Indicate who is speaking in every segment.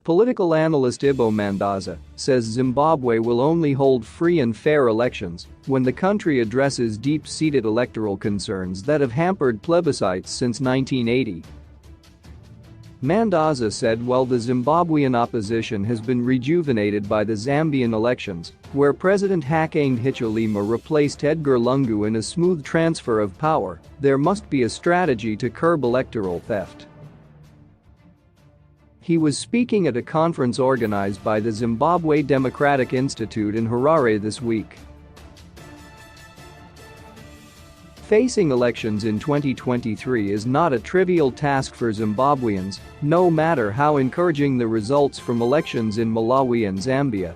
Speaker 1: Political analyst Ibo Mandaza says Zimbabwe will only hold free and fair elections when the country addresses deep-seated electoral concerns that have hampered plebiscites since 1980. Mandaza said while the Zimbabwean opposition has been rejuvenated by the Zambian elections, where President Hakainde Hichilema replaced Edgar Lungu in a smooth transfer of power, there must be a strategy to curb electoral theft. He was speaking at a conference organized by the Zimbabwe Democratic Institute in Harare this week. Facing elections in 2023 is not a trivial task for Zimbabweans, no matter how encouraging the results from elections in Malawi and Zambia.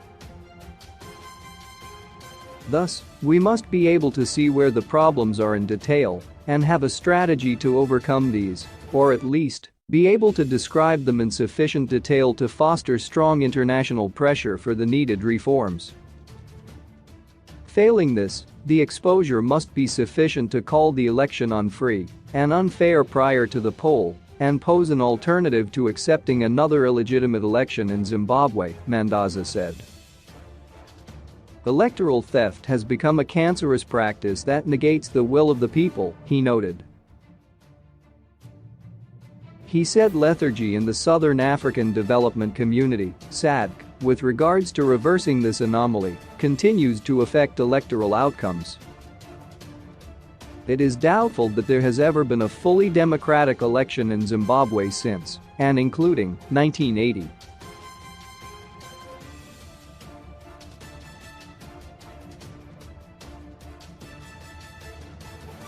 Speaker 1: Thus, we must be able to see where the problems are in detail and have a strategy to overcome these, or at least, be able to describe them in sufficient detail to foster strong international pressure for the needed reforms. Failing this, the exposure must be sufficient to call the election unfree and unfair prior to the poll and pose an alternative to accepting another illegitimate election in Zimbabwe, Mandaza said. Electoral theft has become a cancerous practice that negates the will of the people, he noted. He said lethargy in the Southern African Development Community, SADC, with regards to reversing this anomaly, continues to affect electoral outcomes. It is doubtful that there has ever been a fully democratic election in Zimbabwe since, and including, 1980.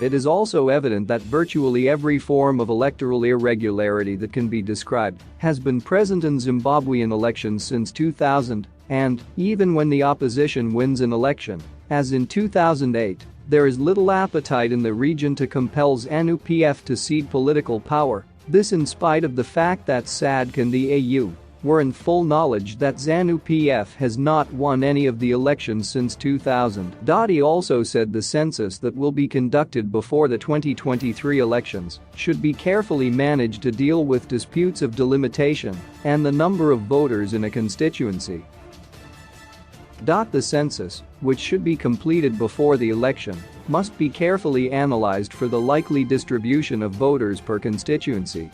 Speaker 1: It is also evident that virtually every form of electoral irregularity that can be described has been present in Zimbabwean elections since 2000, and, even when the opposition wins an election, as in 2008, there is little appetite in the region to compel ZANU-PF to cede political power, this in spite of the fact that SADC and the AU were in full knowledge that ZANU-PF has not won any of the elections since 2000. He also said the census that will be conducted before the 2023 elections should be carefully managed to deal with disputes of delimitation and the number of voters in a constituency. The census, which should be completed before the election, must be carefully analyzed for the likely distribution of voters per constituency.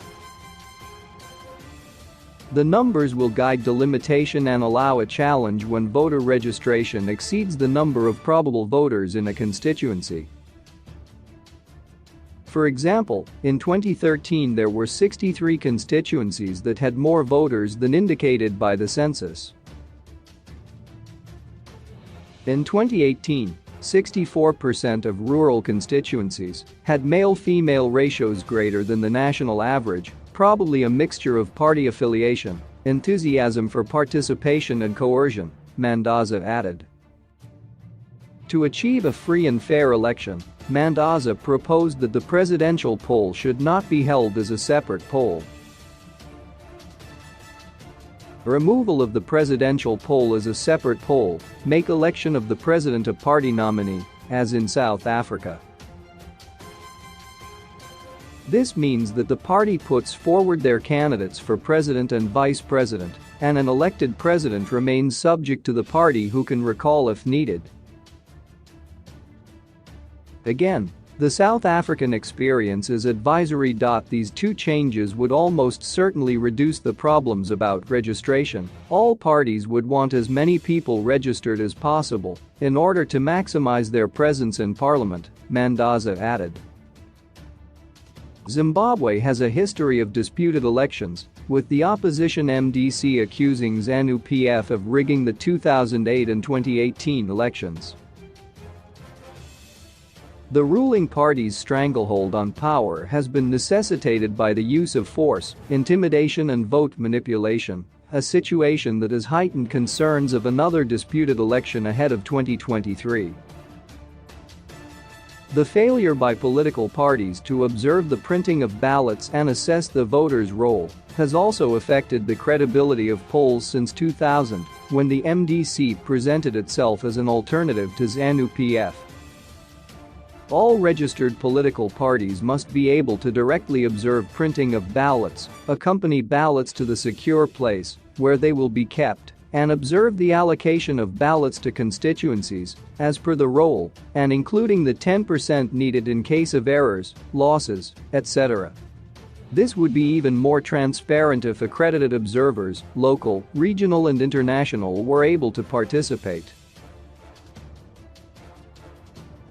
Speaker 1: The numbers will guide delimitation and allow a challenge when voter registration exceeds the number of probable voters in a constituency. For example, in 2013 there were 63 constituencies that had more voters than indicated by the census. In 2018, 64% of rural constituencies had male-female ratios greater than the national average, probably a mixture of party affiliation, enthusiasm for participation and coercion, Mandaza added. To achieve a free and fair election, Mandaza proposed that the presidential poll should not be held as a separate poll. Removal of the presidential poll as a separate poll make election of the president a party nominee, as in South Africa. This means that the party puts forward their candidates for president and vice president, and an elected president remains subject to the party who can recall if needed. Again, the South African experience is advisory. These two changes would almost certainly reduce the problems about registration. All parties would want as many people registered as possible in order to maximize their presence in parliament, Mandaza added. Zimbabwe has a history of disputed elections, with the opposition MDC accusing ZANU-PF of rigging the 2008 and 2018 elections. The ruling party's stranglehold on power has been necessitated by the use of force, intimidation and vote manipulation, a situation that has heightened concerns of another disputed election ahead of 2023. The failure by political parties to observe the printing of ballots and assess the voters' roll has also affected the credibility of polls since 2000, when the MDC presented itself as an alternative to ZANU-PF. All registered political parties must be able to directly observe printing of ballots, accompany ballots to the secure place where they will be kept, and observe the allocation of ballots to constituencies, as per the roll, and including the 10% needed in case of errors, losses, etc. This would be even more transparent if accredited observers, local, regional and international, were able to participate.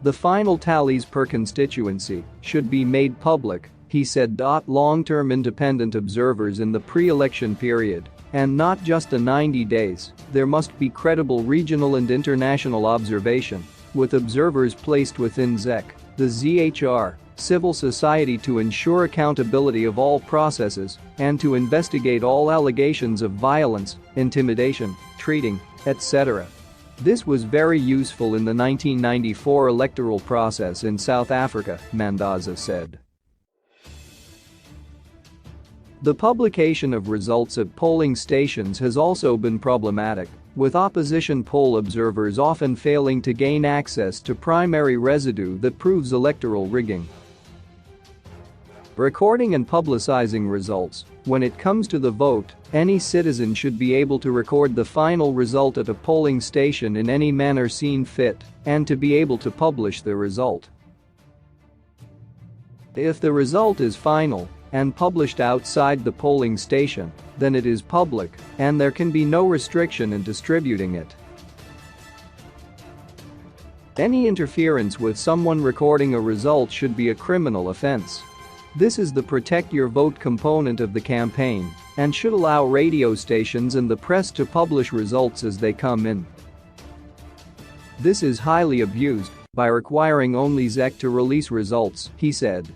Speaker 1: The final tallies per constituency should be made public, he said. Long-term independent observers in the pre-election period, and not just the 90 days, there must be credible regional and international observation, with observers placed within ZEC, the ZHR, civil society, to ensure accountability of all processes and to investigate all allegations of violence, intimidation, treating, etc. This was very useful in the 1994 electoral process in South Africa, Mandaza said. The publication of results at polling stations has also been problematic, with opposition poll observers often failing to gain access to primary residue that proves electoral rigging. Recording and publicizing results. When it comes to the vote, any citizen should be able to record the final result at a polling station in any manner seen fit, and to be able to publish the result. If the result is final and published outside the polling station, then it is public, and there can be no restriction in distributing it. Any interference with someone recording a result should be a criminal offense. This is the protect your vote component of the campaign and should allow radio stations and the press to publish results as they come in. This is highly abused by requiring only ZEC to release results, he said.